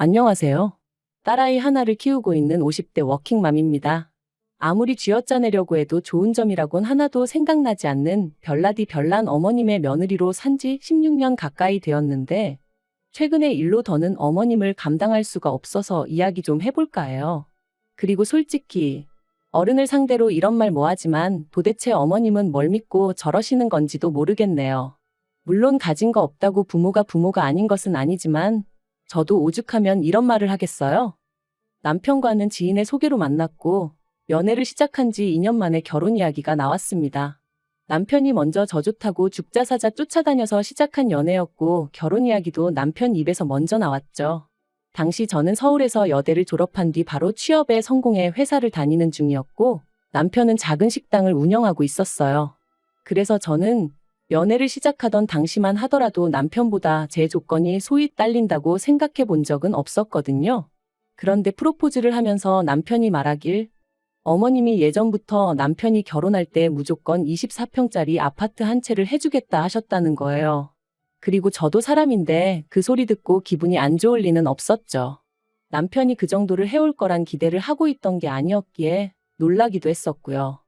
안녕하세요. 딸아이 하나를 키우고 있는 50대 워킹맘입니다. 아무리 쥐어짜내려고 해도 좋은 점이라곤 하나도 생각나지 않는 별나디 별난 어머님의 며느리로 산지 16년 가까이 되었는데, 최근에 일로 더는 어머님을 감당할 수가 없어서 이야기 좀 해볼까 해요. 그리고 솔직히 어른을 상대로 이런 말 뭐하지만 도대체 어머님은 뭘 믿고 저러시는 건지도 모르겠네요. 물론 가진 거 없다고 부모가 아닌 것은 아니지만 저도 오죽하면 이런 말을 하겠어요? 남편과는 지인의 소개로 만났고 연애를 시작한 지 2년 만에 결혼 이야기가 나왔습니다. 남편이 먼저 저 좋다고 죽자사자 쫓아다녀서 시작한 연애였고 결혼 이야기도 남편 입에서 먼저 나왔죠. 당시 저는 서울에서 여대를 졸업한 뒤 바로 취업에 성공해 회사를 다니는 중이었고 남편은 작은 식당을 운영하고 있었어요. 그래서 저는 연애를 시작하던 당시만 하더라도 남편보다 제 조건이 소위 딸린다고 생각해 본 적은 없었거든요. 그런데 프로포즈를 하면서 남편이 말하길 어머님이 예전부터 남편이 결혼할 때 무조건 24평짜리 아파트 한 채를 해주겠다 하셨다는 거예요. 그리고 저도 사람인데 그 소리 듣고 기분이 안 좋을 리는 없었죠. 남편이 그 정도를 해올 거란 기대를 하고 있던 게 아니었기에 놀라기도 했었고요.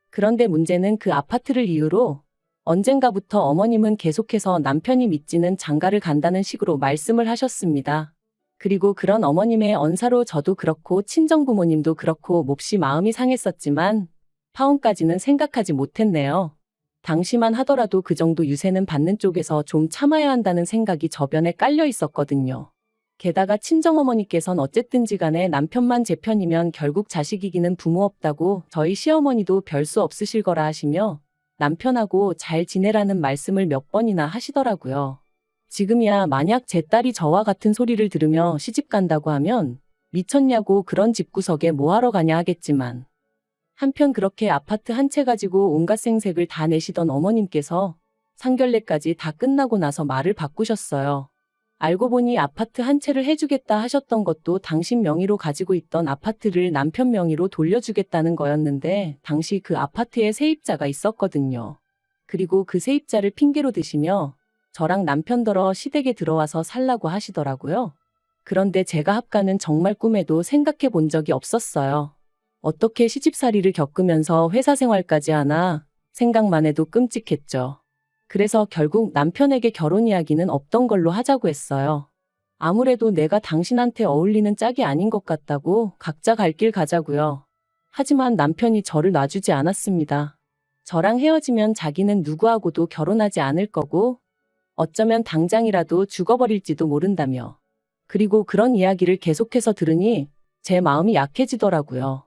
그런데 문제는 그 아파트를 이유로 언젠가부터 어머님은 계속해서 남편이 믿지는 장가를 간다는 식으로 말씀을 하셨습니다. 그리고 그런 어머님의 언사로 저도 그렇고 친정부모님도 그렇고 몹시 마음이 상했었지만 파혼까지는 생각하지 못했네요. 당시만 하더라도 그 정도 유세는 받는 쪽에서 좀 참아야 한다는 생각이 저변에 깔려 있었거든요. 게다가 친정어머니께선 어쨌든지 간에 남편만 제 편이면 결국 자식 이기는 부모 없다고 저희 시어머니도 별 수 없으실 거라 하시며 남편하고 잘 지내라는 말씀을 몇 번이나 하시더라고요. 지금이야 만약 제 딸이 저와 같은 소리를 들으며 시집 간다고 하면 미쳤냐고 그런 집구석에 뭐하러 가냐 하겠지만 한편 그렇게 아파트 한 채 가지고 온갖 생색을 다 내시던 어머님께서 상견례까지 다 끝나고 나서 말을 바꾸셨어요. 알고 보니 아파트 한 채를 해주겠다 하셨던 것도 당신 명의로 가지고 있던 아파트를 남편 명의로 돌려주겠다는 거였는데 당시 그 아파트에 세입자가 있었거든요. 그리고 그 세입자를 핑계로 드시며 저랑 남편더러 시댁에 들어와서 살라고 하시더라고요. 그런데 제가 합가는 정말 꿈에도 생각해 본 적이 없었어요. 어떻게 시집살이를 겪으면서 회사 생활까지 하나 생각만 해도 끔찍했죠. 그래서 결국 남편에게 결혼 이야기는 없던 걸로 하자고 했어요. 아무래도 내가 당신한테 어울리는 짝이 아닌 것 같다고 각자 갈 길 가자고요. 하지만 남편이 저를 놔주지 않았습니다. 저랑 헤어지면 자기는 누구하고도 결혼하지 않을 거고 어쩌면 당장이라도 죽어버릴지도 모른다며. 그리고 그런 이야기를 계속해서 들으니 제 마음이 약해지더라고요.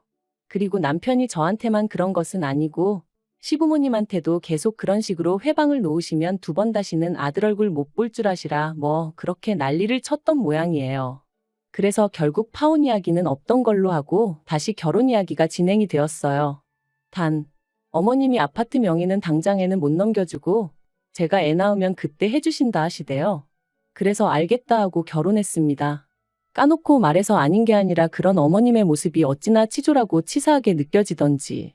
그리고 남편이 저한테만 그런 것은 아니고 시부모님한테도 계속 그런 식으로 회방을 놓으시면 두 번 다시는 아들 얼굴 못 볼 줄 아시라 뭐 그렇게 난리를 쳤던 모양이에요. 그래서 결국 파혼 이야기는 없던 걸로 하고 다시 결혼 이야기가 진행이 되었어요. 단 어머님이 아파트 명의는 당장에는 못 넘겨주고 제가 애 낳으면 그때 해주신다 하시대요. 그래서 알겠다 하고 결혼했습니다. 까놓고 말해서 아닌 게 아니라 그런 어머님의 모습이 어찌나 치졸하고 치사하게 느껴지던지.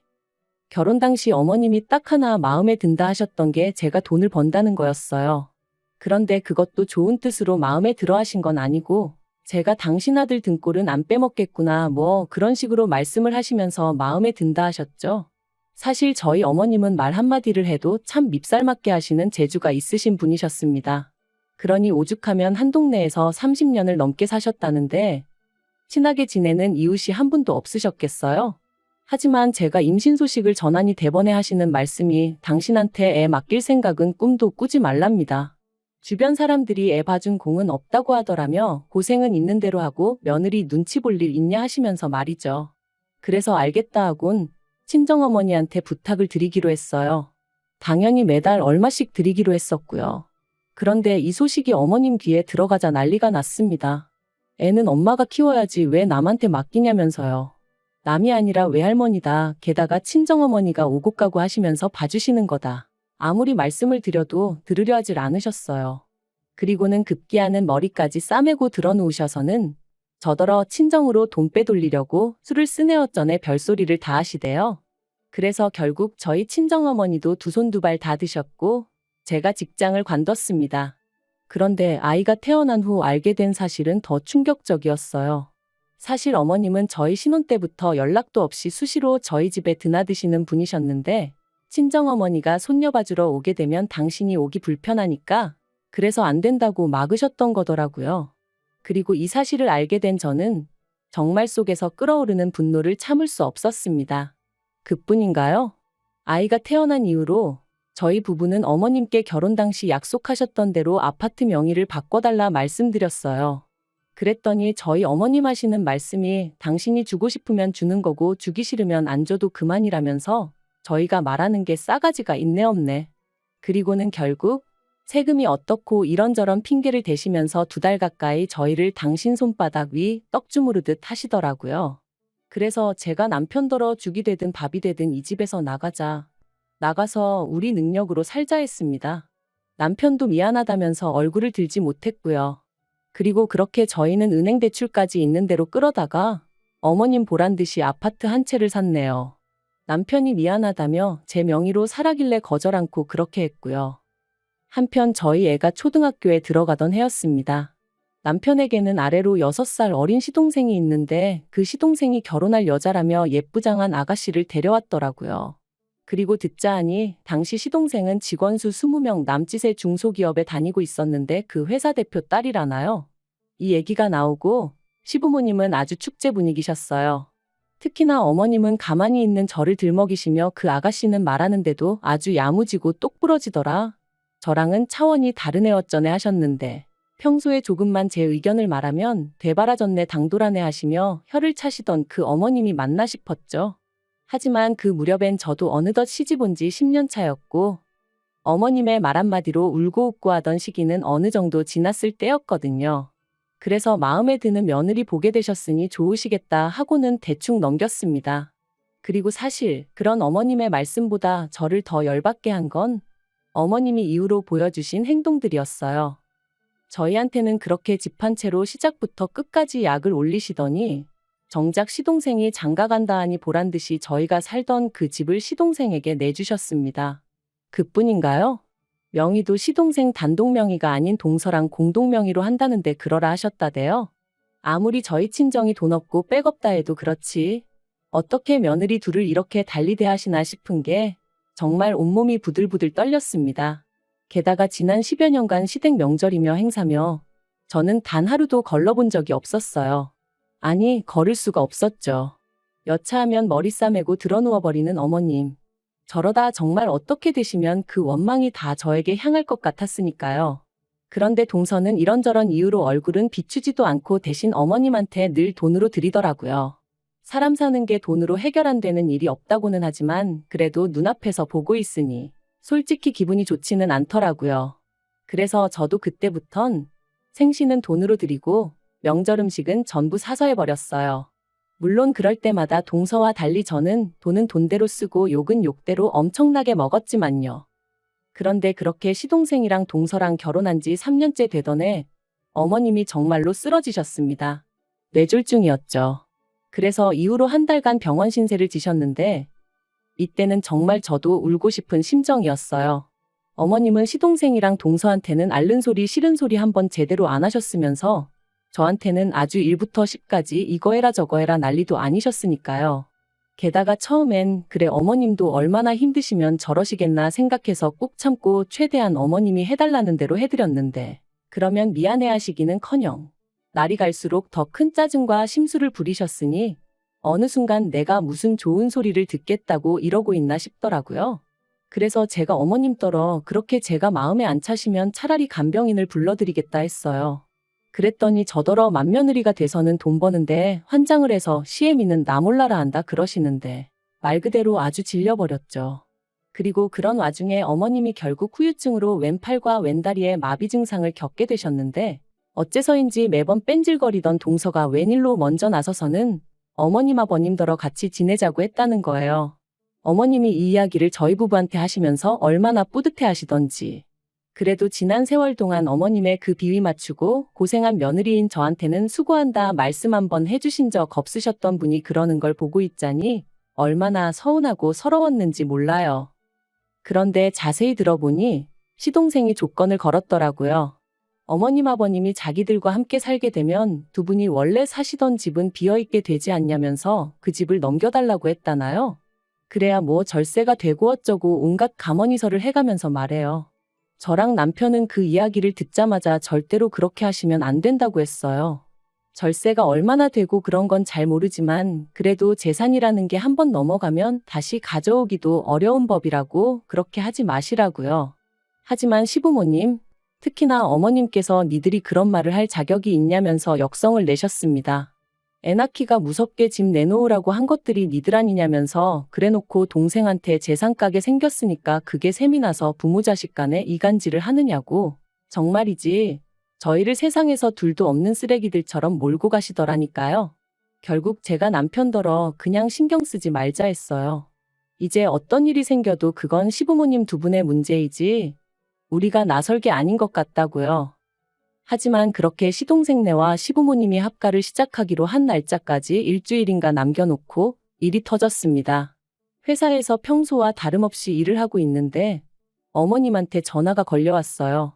결혼 당시 어머님이 딱 하나 마음에 든다 하셨던 게 제가 돈을 번다는 거였어요. 그런데 그것도 좋은 뜻으로 마음에 들어 하신 건 아니고 제가 당신 아들 등골은 안 빼먹겠구나 뭐 그런 식으로 말씀을 하시면서 마음에 든다 하셨죠. 사실 저희 어머님은 말 한마디를 해도 참 밉살맞게 하시는 재주가 있으신 분이셨습니다. 그러니 오죽하면 한 동네에서 30년을 넘게 사셨다는데 친하게 지내는 이웃이 한 분도 없으셨겠어요? 하지만 제가 임신 소식을 전하니 대번에 하시는 말씀이 당신한테 애 맡길 생각은 꿈도 꾸지 말랍니다. 주변 사람들이 애 봐준 공은 없다고 하더라며 고생은 있는 대로 하고 며느리 눈치 볼 일 있냐 하시면서 말이죠. 그래서 알겠다 하곤 친정어머니한테 부탁을 드리기로 했어요. 당연히 매달 얼마씩 드리기로 했었고요. 그런데 이 소식이 어머님 귀에 들어가자 난리가 났습니다. 애는 엄마가 키워야지 왜 남한테 맡기냐면서요. 남이 아니라 외할머니다. 게다가 친정어머니가 오고 가고 하시면서 봐주시는 거다. 아무리 말씀을 드려도 들으려 하질 않으셨어요. 그리고는 급기야는 머리까지 싸매고 들어놓으셔서는 저더러 친정으로 돈 빼돌리려고 술을 쓰네어쩌네 별소리를 다 하시대요. 그래서 결국 저희 친정어머니도 두 손 두 발 다 드셨고 제가 직장을 관뒀습니다. 그런데 아이가 태어난 후 알게 된 사실은 더 충격적이었어요. 사실 어머님은 저희 신혼 때부터 연락도 없이 수시로 저희 집에 드나드시는 분이셨는데 친정어머니가 손녀 봐주러 오게 되면 당신이 오기 불편하니까 그래서 안 된다고 막으셨던 거더라고요. 그리고 이 사실을 알게 된 저는 정말 속에서 끓어오르는 분노를 참을 수 없었습니다. 그뿐인가요? 아이가 태어난 이후로 저희 부부는 어머님께 결혼 당시 약속하셨던 대로 아파트 명의를 바꿔달라 말씀드렸어요. 그랬더니 저희 어머님 하시는 말씀이 당신이 주고 싶으면 주는 거고 주기 싫으면 안 줘도 그만이라면서 저희가 말하는 게 싸가지가 있네 없네. 그리고는 결국 세금이 어떻고 이런저런 핑계를 대시면서 2달 가까이 저희를 당신 손바닥 위 떡 주무르듯 하시더라고요. 그래서 제가 남편더러 죽이 되든 밥이 되든 이 집에서 나가자. 나가서 우리 능력으로 살자 했습니다. 남편도 미안하다면서 얼굴을 들지 못했고요. 그리고 그렇게 저희는 은행 대출까지 있는 대로 끌어다가 어머님 보란 듯이 아파트 한 채를 샀네요. 남편이 미안하다며 제 명의로 사라길래 거절 않고 그렇게 했고요. 한편 저희 애가 초등학교에 들어가던 해였습니다. 남편에게는 아래로 6살 어린 시동생이 있는데 그 시동생이 결혼할 여자라며 예쁘장한 아가씨를 데려왔더라고요. 그리고 듣자 하니 당시 시동생은 직원 수 20명 남짓의 중소기업에 다니고 있었는데 그 회사 대표 딸이라나요? 이 얘기가 나오고 시부모님은 아주 축제 분위기셨어요. 특히나 어머님은 가만히 있는 저를 들먹이시며 그 아가씨는 말하는데도 아주 야무지고 똑부러지더라. 저랑은 차원이 다른 애 어쩌네 하셨는데 평소에 조금만 제 의견을 말하면 되바라졌네 당돌하네 하시며 혀를 차시던 그 어머님이 맞나 싶었죠. 하지만 그 무렵엔 저도 어느덧 시집 온 지 10년 차였고 어머님의 말 한마디로 울고 웃고 하던 시기는 어느 정도 지났을 때였거든요. 그래서 마음에 드는 며느리 보게 되셨으니 좋으시겠다 하고는 대충 넘겼습니다. 그리고 사실 그런 어머님의 말씀보다 저를 더 열받게 한 건 어머님이 이후로 보여주신 행동들이었어요. 저희한테는 그렇게 집 한 채로 시작부터 끝까지 약을 올리시더니 정작 시동생이 장가간다 하니 보란듯이 저희가 살던 그 집을 시동생에게 내주셨습니다. 그뿐인가요? 명의도 시동생 단독 명의가 아닌 동서랑 공동 명의로 한다는데 그러라 하셨다대요. 아무리 저희 친정이 돈 없고 백없다 해도 그렇지 어떻게 며느리 둘을 이렇게 달리 대하시나 싶은 게 정말 온몸이 부들부들 떨렸습니다. 게다가 지난 10여 년간 시댁 명절이며 행사며 저는 단 하루도 걸러본 적이 없었어요. 아니, 걸을 수가 없었죠. 여차하면 머리 싸매고 드러누워버리는 어머님. 저러다 정말 어떻게 되시면 그 원망이 다 저에게 향할 것 같았으니까요. 그런데 동서는 이런저런 이유로 얼굴은 비추지도 않고 대신 어머님한테 늘 돈으로 드리더라고요. 사람 사는 게 돈으로 해결 안 되는 일이 없다고는 하지만 그래도 눈앞에서 보고 있으니 솔직히 기분이 좋지는 않더라고요. 그래서 저도 그때부턴 생신은 돈으로 드리고 명절 음식은 전부 사서 해버렸어요. 물론 그럴 때마다 동서와 달리 저는 돈은 돈대로 쓰고 욕은 욕대로 엄청나게 먹었지만요. 그런데 그렇게 시동생이랑 동서랑 결혼한 지 3년째 되던 해 어머님이 정말로 쓰러지셨습니다. 뇌졸중이었죠. 그래서 이후로 한 달간 병원 신세를 지셨는데 이때는 정말 저도 울고 싶은 심정이었어요. 어머님은 시동생이랑 동서한테는 앓는 소리 싫은 소리 한번 제대로 안 하셨으면서 저한테는 아주 1부터 10까지 이거 해라 저거 해라 난리도 아니셨으니까요. 게다가 처음엔 그래 어머님도 얼마나 힘드시면 저러시겠나 생각해서 꾹 참고 최대한 어머님이 해달라는 대로 해드렸는데 그러면 미안해 하시기는커녕 날이 갈수록 더 큰 짜증과 심술을 부리셨으니 어느 순간 내가 무슨 좋은 소리를 듣겠다고 이러고 있나 싶더라고요. 그래서 제가 어머님더러 그렇게 제가 마음에 안 차시면 차라리 간병인을 불러드리겠다 했어요. 그랬더니 저더러 맏며느리가 돼서는 돈 버는데 환장을 해서 시애미는 나 몰라라 한다 그러시는데 말 그대로 아주 질려버렸죠. 그리고 그런 와중에 어머님이 결국 후유증으로 왼팔과 왼다리에 마비 증상을 겪게 되셨는데 어째서인지 매번 뺀질거리던 동서가 웬일로 먼저 나서서는 어머님 아버님더러 같이 지내자고 했다는 거예요. 어머님이 이 이야기를 저희 부부한테 하시면서 얼마나 뿌듯해 하시던지. 그래도 지난 세월 동안 어머님의 그 비위 맞추고 고생한 며느리인 저한테는 수고한다 말씀 한번 해주신 적 없으셨던 분이 그러는 걸 보고 있자니 얼마나 서운하고 서러웠는지 몰라요. 그런데 자세히 들어보니 시동생이 조건을 걸었더라고요. 어머님 아버님이 자기들과 함께 살게 되면 두 분이 원래 사시던 집은 비어있게 되지 않냐면서 그 집을 넘겨달라고 했다나요? 그래야 뭐 절세가 되고 어쩌고 온갖 가머니설을 해가면서 말해요. 저랑 남편은 그 이야기를 듣자마자 절대로 그렇게 하시면 안 된다고 했어요. 절세가 얼마나 되고 그런 건 잘 모르지만 그래도 재산이라는 게 한 번 넘어가면 다시 가져오기도 어려운 법이라고 그렇게 하지 마시라고요. 하지만 시부모님, 특히나 어머님께서 니들이 그런 말을 할 자격이 있냐면서 역성을 내셨습니다. 애 낳기가 무섭게 집 내놓으라고 한 것들이 니들 아니냐면서 그래놓고 동생한테 재산 까게 생겼으니까 그게 셈이 나서 부모 자식 간에 이간질을 하느냐고. 정말이지. 저희를 세상에서 둘도 없는 쓰레기들처럼 몰고 가시더라니까요. 결국 제가 남편더러 그냥 신경 쓰지 말자 했어요. 이제 어떤 일이 생겨도 그건 시부모님 두 분의 문제이지 우리가 나설 게 아닌 것 같다고요. 하지만 그렇게 시동생네와 시부모님이 합가를 시작하기로 한 날짜까지 일주일인가 남겨놓고 일이 터졌습니다. 회사에서 평소와 다름없이 일을 하고 있는데 어머님한테 전화가 걸려왔어요.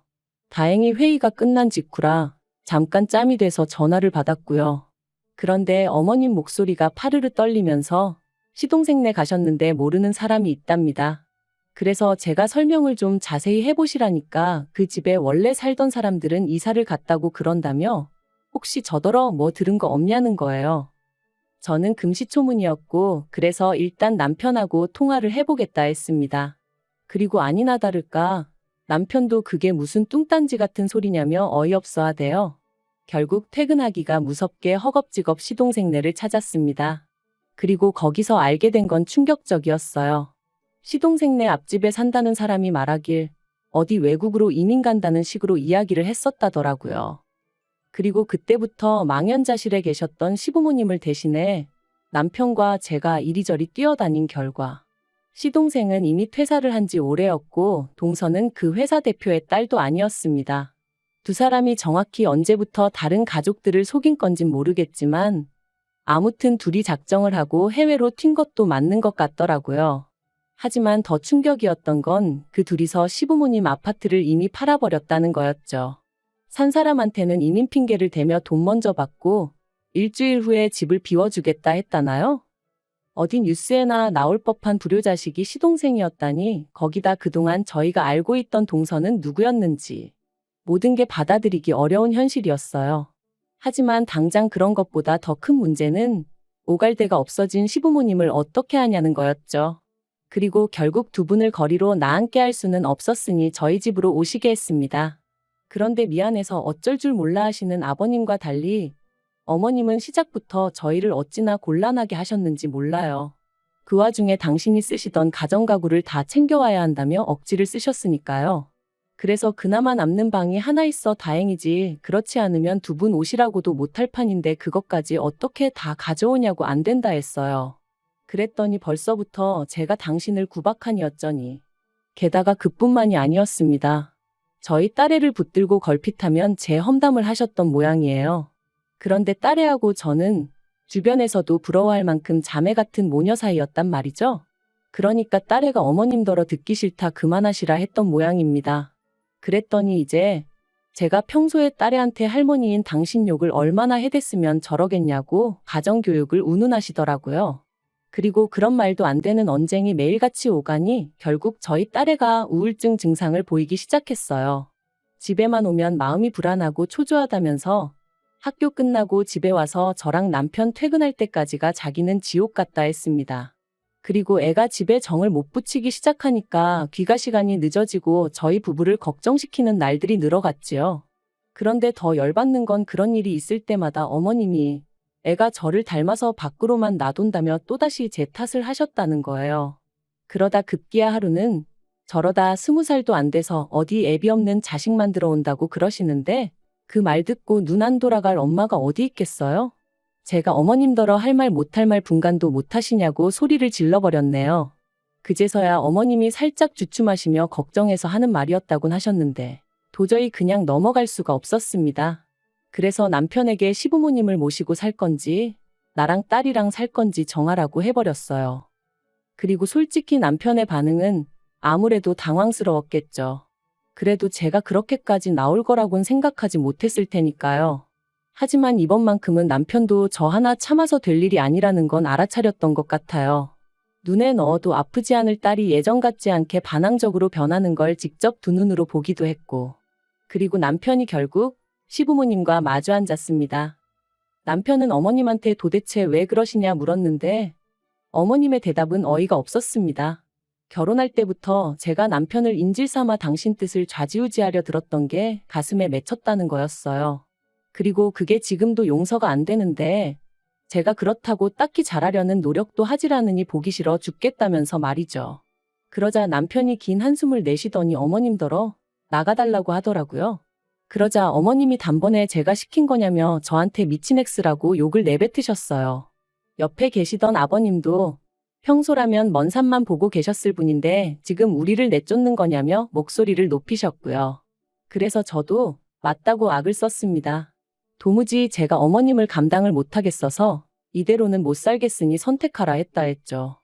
다행히 회의가 끝난 직후라 잠깐 짬이 돼서 전화를 받았고요. 그런데 어머님 목소리가 파르르 떨리면서 시동생네 가셨는데 모르는 사람이 있답니다. 그래서 제가 설명을 좀 자세히 해보시라니까 그 집에 원래 살던 사람들은 이사를 갔다고 그런다며 혹시 저더러 뭐 들은 거 없냐는 거예요. 저는 금시초문이었고 그래서 일단 남편하고 통화를 해보겠다 했습니다. 그리고 아니나 다를까 남편도 그게 무슨 뚱딴지 같은 소리냐며 어이없어 하대요. 결국 퇴근하기가 무섭게 허겁지겁 시동생네를 찾았습니다. 그리고 거기서 알게 된 건 충격적이었어요. 시동생네 앞집에 산다는 사람이 말하길 어디 외국으로 이민 간다는 식으로 이야기를 했었다더라고요. 그리고 그때부터 망연자실에 계셨던 시부모님을 대신해 남편과 제가 이리저리 뛰어다닌 결과 시동생은 이미 퇴사를 한 지 오래였고 동서는 그 회사 대표의 딸도 아니었습니다. 두 사람이 정확히 언제부터 다른 가족들을 속인 건진 모르겠지만 아무튼 둘이 작정을 하고 해외로 튄 것도 맞는 것 같더라고요. 하지만 더 충격이었던 건 그 둘이서 시부모님 아파트를 이미 팔아버렸다는 거였죠. 산 사람한테는 이민 핑계를 대며 돈 먼저 받고 일주일 후에 집을 비워주겠다 했다나요? 어디 뉴스에나 나올 법한 불효자식이 시동생이었다니 거기다 그동안 저희가 알고 있던 동서는 누구였는지 모든 게 받아들이기 어려운 현실이었어요. 하지만 당장 그런 것보다 더 큰 문제는 오갈 데가 없어진 시부모님을 어떻게 하냐는 거였죠. 그리고 결국 두 분을 거리로 나앉게 할 수는 없었으니 저희 집으로 오시게 했습니다. 그런데 미안해서 어쩔 줄 몰라 하시는 아버님과 달리 어머님은 시작부터 저희를 어찌나 곤란하게 하셨는지 몰라요. 그 와중에 당신이 쓰시던 가정가구를 다 챙겨와야 한다며 억지를 쓰셨으니까요. 그래서 그나마 남는 방이 하나 있어 다행이지 그렇지 않으면 두 분 오시라고도 못할 판인데 그것까지 어떻게 다 가져오냐고 안 된다 했어요. 그랬더니 벌써부터 제가 당신을 구박하니 어쩌니. 게다가 그뿐만이 아니었습니다. 저희 딸애를 붙들고 걸핏하면 제 험담을 하셨던 모양이에요. 그런데 딸애하고 저는 주변에서도 부러워할 만큼 자매 같은 모녀 사이였단 말이죠. 그러니까 딸애가 어머님더러 듣기 싫다 그만하시라 했던 모양입니다. 그랬더니 이제 제가 평소에 딸애한테 할머니인 당신 욕을 얼마나 해댔으면 저러겠냐고 가정교육을 운운하시더라고요. 그리고 그런 말도 안 되는 언쟁이 매일같이 오가니 결국 저희 딸애가 우울증 증상을 보이기 시작했어요. 집에만 오면 마음이 불안하고 초조하다면서 학교 끝나고 집에 와서 저랑 남편 퇴근할 때까지가 자기는 지옥 같다 했습니다. 그리고 애가 집에 정을 못 붙이기 시작하니까 귀가 시간이 늦어지고 저희 부부를 걱정시키는 날들이 늘어갔지요. 그런데 더 열받는 건 그런 일이 있을 때마다 어머님이 애가 저를 닮아서 밖으로만 나돈다며 또다시 제 탓을 하셨다는 거예요. 그러다 급기야 하루는 저러다 20살도 안 돼서 어디 애비 없는 자식만 들어온다고 그러시는데 그 말 듣고 눈 안 돌아갈 엄마가 어디 있겠어요? 제가 어머님더러 할 말 못할 말 분간도 못하시냐고 소리를 질러버렸네요. 그제서야 어머님이 살짝 주춤하시며 걱정해서 하는 말이었다곤 하셨는데 도저히 그냥 넘어갈 수가 없었습니다. 그래서 남편에게 시부모님을 모시고 살 건지 나랑 딸이랑 살 건지 정하라고 해버렸어요. 그리고 솔직히 남편의 반응은 아무래도 당황스러웠겠죠. 그래도 제가 그렇게까지 나올 거라곤 생각하지 못했을 테니까요. 하지만 이번만큼은 남편도 저 하나 참아서 될 일이 아니라는 건 알아차렸던 것 같아요. 눈에 넣어도 아프지 않을 딸이 예전 같지 않게 반항적으로 변하는 걸 직접 두 눈으로 보기도 했고. 그리고 남편이 결국 시부모님과 마주 앉았습니다. 남편은 어머님한테 도대체 왜 그러시냐 물었는데 어머님의 대답은 어이가 없었습니다. 결혼할 때부터 제가 남편을 인질 삼아 당신 뜻을 좌지우지하려 들었던 게 가슴에 맺혔다는 거였어요. 그리고 그게 지금도 용서가 안 되는데 제가 그렇다고 딱히 잘하려는 노력도 하질 않으니 보기 싫어 죽겠다면서 말이죠. 그러자 남편이 긴 한숨을 내쉬더니 어머님더러 나가달라고 하더라고요. 그러자 어머님이 단번에 제가 시킨 거냐며 저한테 미친 X라고 욕을 내뱉으셨어요. 옆에 계시던 아버님도 평소라면 먼 산만 보고 계셨을 분인데 지금 우리를 내쫓는 거냐며 목소리를 높이셨고요. 그래서 저도 맞다고 악을 썼습니다. 도무지 제가 어머님을 감당을 못하겠어서 이대로는 못 살겠으니 선택하라 했죠.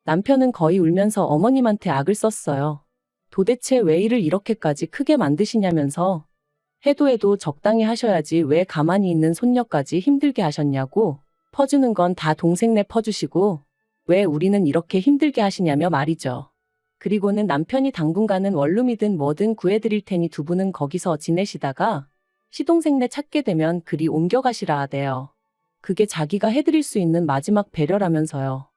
남편은 거의 울면서 어머님한테 악을 썼어요. 도대체 왜 일을 이렇게까지 크게 만드시냐면서 해도 적당히 하셔야지 왜 가만히 있는 손녀까지 힘들게 하셨냐고 퍼주는 건 다 동생네 퍼주시고 왜 우리는 이렇게 힘들게 하시냐며 말이죠. 그리고는 남편이 당분간은 원룸이든 뭐든 구해드릴 테니 두 분은 거기서 지내시다가 시동생네 찾게 되면 그리 옮겨가시라 하대요. 그게 자기가 해드릴 수 있는 마지막 배려라면서요.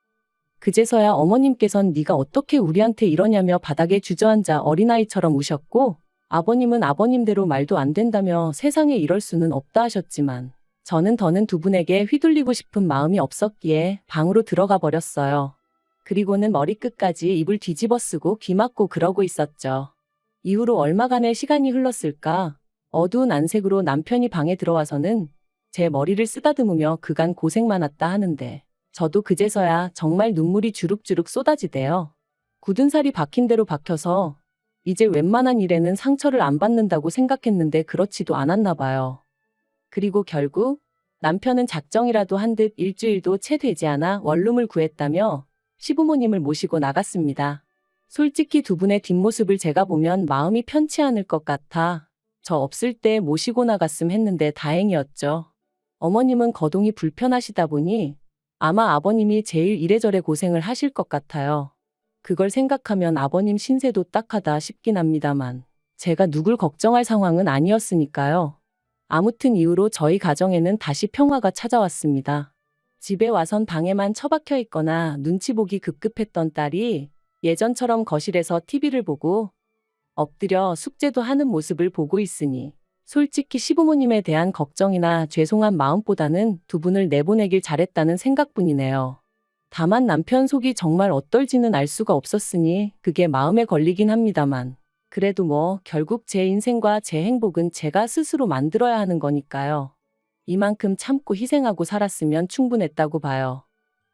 그제서야 어머님께선 네가 어떻게 우리한테 이러냐며 바닥에 주저앉아 어린아이처럼 우셨고 아버님은 아버님대로 말도 안 된다며 세상에 이럴 수는 없다 하셨지만 저는 더는 두 분에게 휘둘리고 싶은 마음이 없었기에 방으로 들어가 버렸어요. 그리고는 머리끝까지 이불 뒤집어 쓰고 귀 막고 그러고 있었죠. 이후로 얼마간의 시간이 흘렀을까? 어두운 안색으로 남편이 방에 들어와서는 제 머리를 쓰다듬으며 그간 고생 많았다 하는데 저도 그제서야 정말 눈물이 주룩주룩 쏟아지대요. 굳은 살이 박힌 대로 박혀서 이제 웬만한 일에는 상처를 안 받는다고 생각했는데 그렇지도 않았나 봐요. 그리고 결국 남편은 작정이라도 한 듯 일주일도 채 되지 않아 원룸을 구했다며 시부모님을 모시고 나갔습니다. 솔직히 두 분의 뒷모습을 제가 보면 마음이 편치 않을 것 같아 저 없을 때 모시고 나갔음 했는데 다행이었죠. 어머님은 거동이 불편하시다 보니 아마 아버님이 제일 이래저래 고생을 하실 것 같아요. 그걸 생각하면 아버님 신세도 딱하다 싶긴 합니다만 제가 누굴 걱정할 상황은 아니었으니까요. 아무튼 이후로 저희 가정에는 다시 평화가 찾아왔습니다. 집에 와선 방에만 처박혀 있거나 눈치 보기 급급했던 딸이 예전처럼 거실에서 TV를 보고 엎드려 숙제도 하는 모습을 보고 있으니 솔직히 시부모님에 대한 걱정이나 죄송한 마음보다는 두 분을 내보내길 잘했다는 생각뿐이네요. 다만 남편 속이 정말 어떨지는 알 수가 없었으니 그게 마음에 걸리긴 합니다만 그래도 뭐 결국 제 인생과 제 행복은 제가 스스로 만들어야 하는 거니까요. 이만큼 참고 희생하고 살았으면 충분했다고 봐요.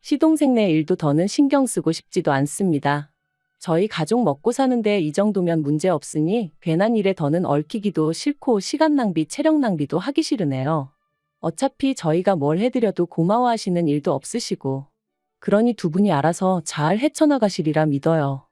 시동생네 일도 더는 신경 쓰고 싶지도 않습니다. 저희 가족 먹고 사는데 이 정도면 문제 없으니 괜한 일에 더는 얽히기도 싫고 시간 낭비, 체력 낭비도 하기 싫으네요. 어차피 저희가 뭘 해드려도 고마워하시는 일도 없으시고 그러니 두 분이 알아서 잘 헤쳐나가시리라 믿어요.